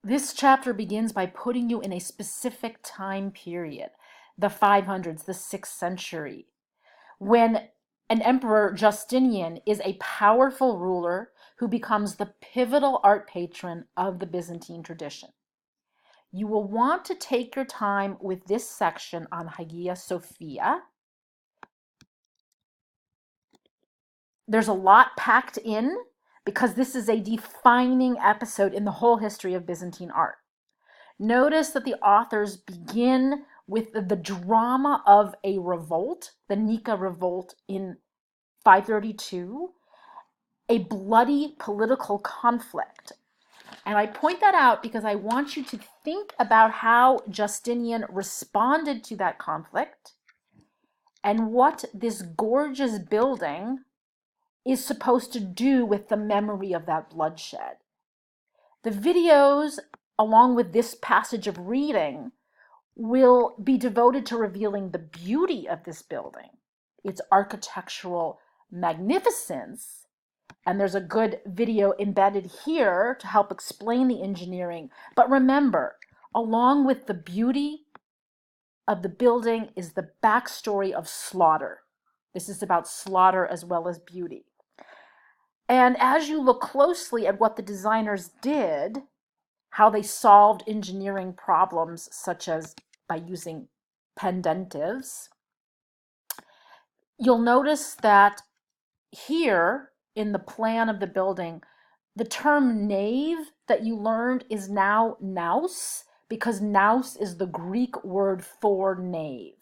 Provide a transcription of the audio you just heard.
This chapter begins by putting you in a specific time period, the 500s, the 6th century, when an emperor, Justinian, is a powerful ruler who becomes the pivotal art patron of the Byzantine tradition. You will want to take your time with this section on Hagia Sophia. There's a lot packed in because this is a defining episode in the whole history of Byzantine art. Notice that the authors begin with the drama of a revolt, the Nika revolt in 532, a bloody political conflict. And I point that out because I want you to think about how Justinian responded to that conflict and what this gorgeous building is supposed to do with the memory of that bloodshed. The videos, along with this passage of reading, will be devoted to revealing the beauty of this building, its architectural magnificence, and there's a good video embedded here to help explain the engineering. But remember, along with the beauty of the building is the backstory of slaughter. This is about slaughter as well as beauty. And as you look closely at what the designers did, how they solved engineering problems such as by using pendentives, you'll notice that here in the plan of the building, the term nave that you learned is now nous, because nous is the Greek word for nave.